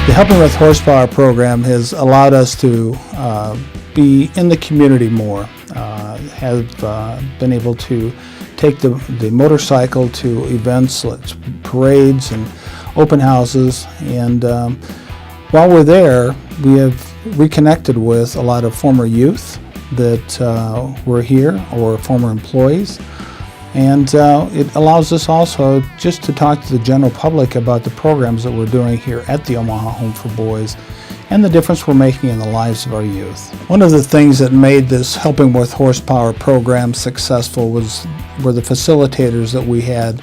The Helping with Horsepower program has allowed us to be in the community more, have been able to take the motorcycle to events, parades and open houses, and while we're there, we have reconnected with a lot of former youth that were here or former employees. And it allows us also just to talk to the general public about the programs that we're doing here at the Omaha Home for Boys and the difference we're making in the lives of our youth. One of the things that made this Helping with Horsepower program successful were the facilitators that we had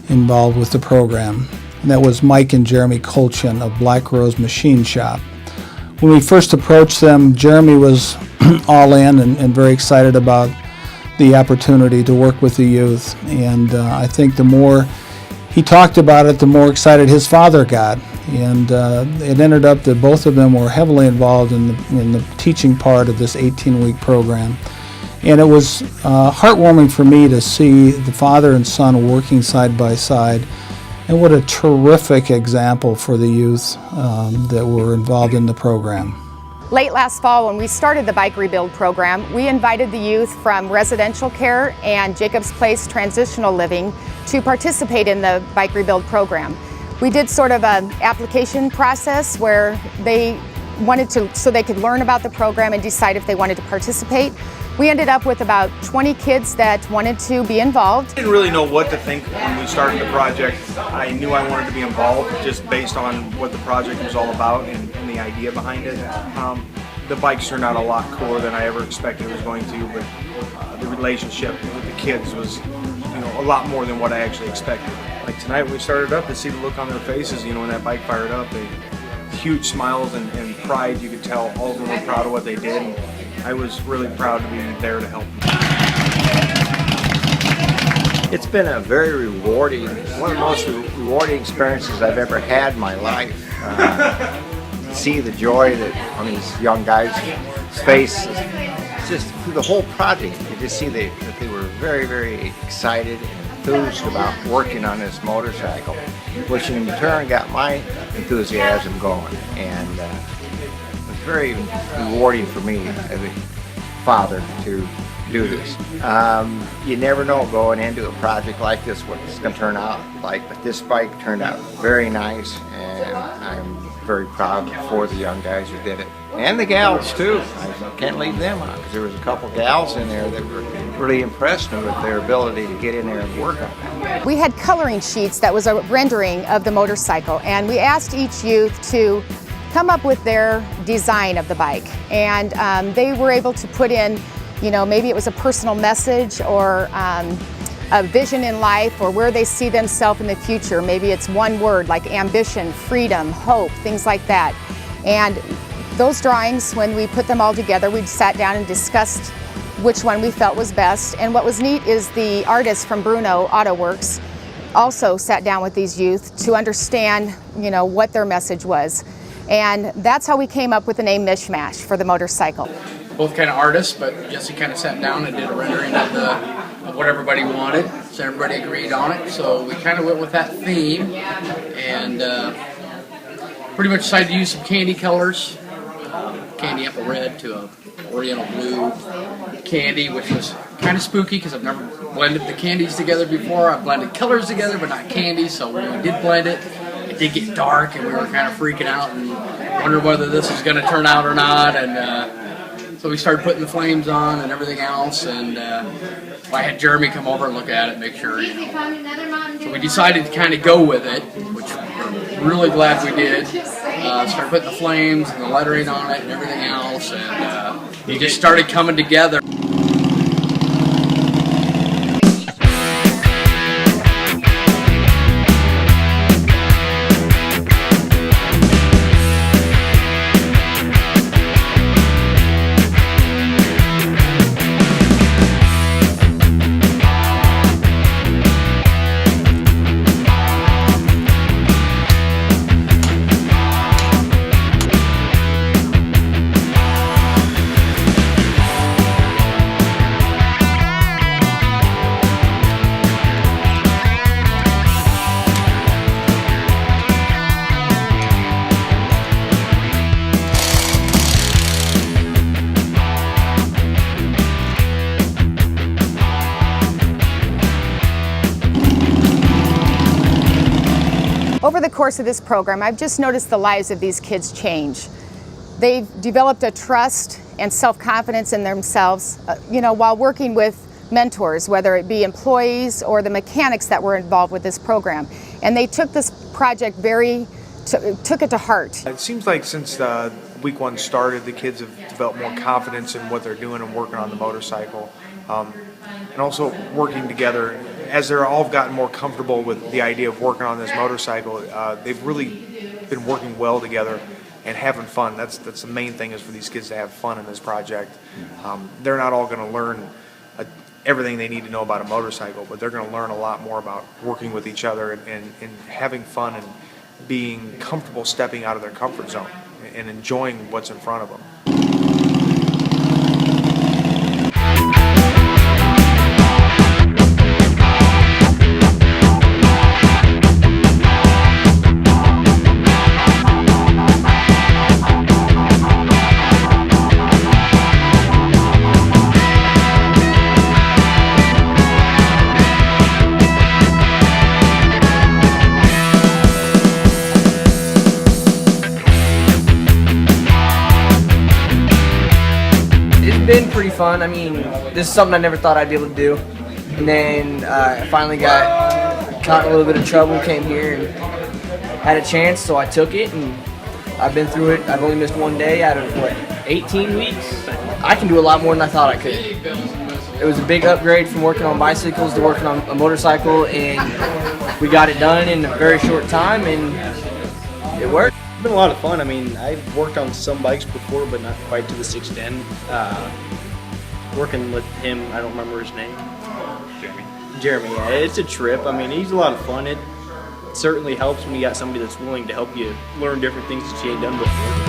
involved with the program. And that was Mike and Jeremy Colchin of Black Rose Machine Shop. When we first approached them, Jeremy was all in and very excited about the opportunity to work with the youth, and I think the more he talked about it, the more excited his father got, and it ended up that both of them were heavily involved in the teaching part of this 18-week program, and it was heartwarming for me to see the father and son working side by side, and what a terrific example for the youth that were involved in the program. Late last fall, when we started the Bike Rebuild program, we invited the youth from residential care and Jacob's Place transitional living to participate in the Bike Rebuild program. We did sort of an application process where they wanted to, so they could learn about the program and decide if they wanted to participate. We ended up with about 20 kids that wanted to be involved. I didn't really know what to think when we started the project. I knew I wanted to be involved just based on what the project was all about and the idea behind it. The bikes turned out a lot cooler than I ever expected it was going to, but the relationship with the kids was, a lot more than what I actually expected. Like tonight when we started up, to see the look on their faces, when that bike fired up, huge smiles and pride. You could tell all of them were proud of what they did. And I was really proud to be there to help them. It's been a very rewarding, one of the most rewarding experiences I've ever had in my life. See the joy that on these young guys' faces, just through the whole project, you just see that they were very, very excited and enthused about working on this motorcycle, which in turn got my enthusiasm going, and it was very rewarding for me as a father to do this. You never know going into a project like this what it's going to turn out like, but this bike turned out very nice, and I'm very proud for the young guys who did it. And the gals too. I can't leave them out, because there was a couple gals in there that were really impressed me with their ability to get in there and work on that. We had coloring sheets that was a rendering of the motorcycle, and we asked each youth to come up with their design of the bike, and they were able to put in, maybe it was a personal message or a vision in life, or where they see themselves in the future. Maybe it's one word like ambition, freedom, hope, things like that. And those drawings, when we put them all together, we sat down and discussed which one we felt was best. And what was neat is the artist from Bruno Auto Works also sat down with these youth to understand, what their message was. And that's how we came up with the name Mishmash for the motorcycle. Both kind of artists, but Jesse kind of sat down and did a rendering of what everybody wanted, so everybody agreed on it. So we kind of went with that theme, and pretty much decided to use some candy colors, candy apple red to a oriental blue candy, which was kind of spooky because I've never blended the candies together before. I've blended colors together, but not candies. So when we did blend it, it did get dark, and we were kind of freaking out and wondering whether this was going to turn out or not. And so we started putting the flames on and everything else, and I had Jeremy come over and look at it, make sure, So we decided to kind of go with it, which we're really glad we did. Started putting the flames and the lettering on it and everything else, and it just started coming together. over the course of this program, I've just noticed the lives of these kids change. They've developed a trust and self-confidence in themselves, while working with mentors, whether it be employees or the mechanics that were involved with this program. And they took this project took it to heart. It seems like since week one started, the kids have developed more confidence in what they're doing and working on the motorcycle. And also working together. As they're all gotten more comfortable with the idea of working on this motorcycle, they've really been working well together and having fun. That's the main thing, is for these kids to have fun in this project. They're not all going to learn everything they need to know about a motorcycle, but they're going to learn a lot more about working with each other and having fun and being comfortable stepping out of their comfort zone and enjoying what's in front of them. Been pretty fun. I mean, this is something I never thought I'd be able to do. And then I finally got caught in a little bit of trouble, came here and had a chance, so I took it, and I've been through it. I've only missed one day out of, 18 weeks? I can do a lot more than I thought I could. It was a big upgrade from working on bicycles to working on a motorcycle, and we got it done in a very short time, and it worked. It's been a lot of fun. I mean, I've worked on some bikes before, but not quite to this extent. Working with him, I don't remember his name. Jeremy, yeah, it's a trip. I mean, he's a lot of fun. It certainly helps when you got somebody that's willing to help you learn different things that you ain't done before.